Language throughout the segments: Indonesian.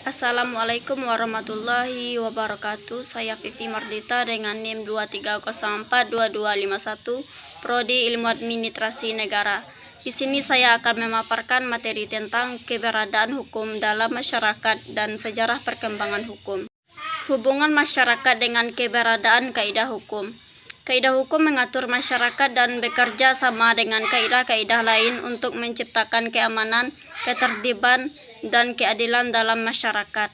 Assalamualaikum warahmatullahi wabarakatuh. Saya Vivi Mardita dengan NIM 23042251, Prodi Ilmu Administrasi Negara. Di sini saya akan memaparkan materi tentang keberadaan hukum dalam masyarakat dan sejarah perkembangan hukum. Hubungan masyarakat dengan keberadaan kaidah hukum. Kaidah hukum mengatur masyarakat dan bekerja sama dengan kaidah-kaidah lain untuk menciptakan keamanan, ketertiban, dan keadilan dalam masyarakat.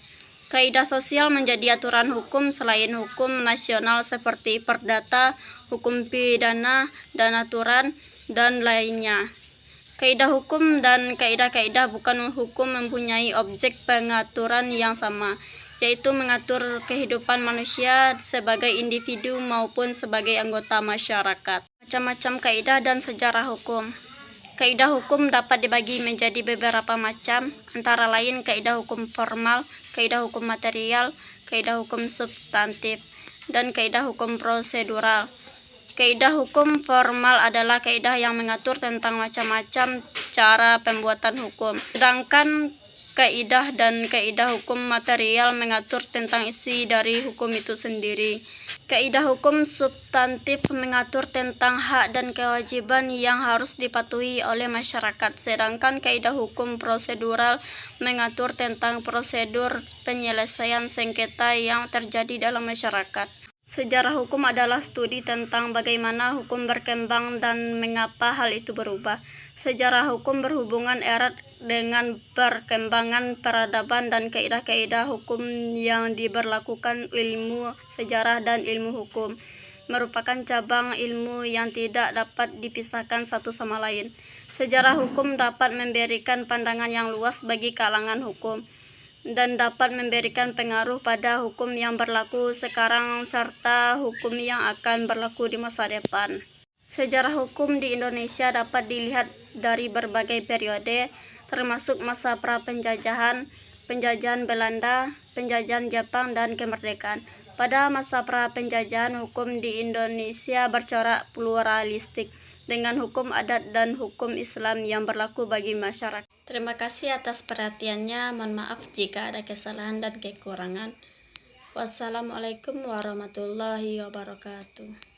Kaidah sosial menjadi aturan hukum selain hukum nasional seperti perdata, hukum pidana, dan aturan, dan lainnya. Kaidah hukum dan kaidah-kaidah bukan hukum mempunyai objek pengaturan yang sama, yaitu mengatur kehidupan manusia sebagai individu maupun sebagai anggota masyarakat. Macam-macam kaidah dan sejarah hukum. Kaidah hukum dapat dibagi menjadi beberapa macam, antara lain kaidah hukum formal, kaidah hukum material, kaidah hukum substantif, dan kaidah hukum prosedural. Kaidah hukum formal adalah kaidah yang mengatur tentang macam-macam cara pembuatan hukum, sedangkan kaidah dan kaidah hukum material mengatur tentang isi dari hukum itu sendiri. Kaidah hukum substantif mengatur tentang hak dan kewajiban yang harus dipatuhi oleh masyarakat, sedangkan kaidah hukum prosedural mengatur tentang prosedur penyelesaian sengketa yang terjadi dalam masyarakat. Sejarah hukum adalah studi tentang bagaimana hukum berkembang dan mengapa hal itu berubah. Sejarah hukum berhubungan erat dengan perkembangan peradaban dan kaidah-kaidah hukum yang diberlakukan. Ilmu sejarah dan ilmu hukum merupakan cabang ilmu yang tidak dapat dipisahkan satu sama lain. Sejarah hukum dapat memberikan pandangan yang luas bagi kalangan hukum dan dapat memberikan pengaruh pada hukum yang berlaku sekarang serta hukum yang akan berlaku di masa depan. Sejarah hukum di Indonesia dapat dilihat dari berbagai periode, termasuk masa pra-penjajahan, penjajahan Belanda, penjajahan Jepang, dan kemerdekaan. Pada masa pra-penjajahan, hukum di Indonesia bercorak pluralistik, dengan hukum adat dan hukum Islam yang berlaku bagi masyarakat. Terima kasih atas perhatiannya. Mohon maaf jika ada kesalahan dan kekurangan. Wassalamualaikum warahmatullahi wabarakatuh.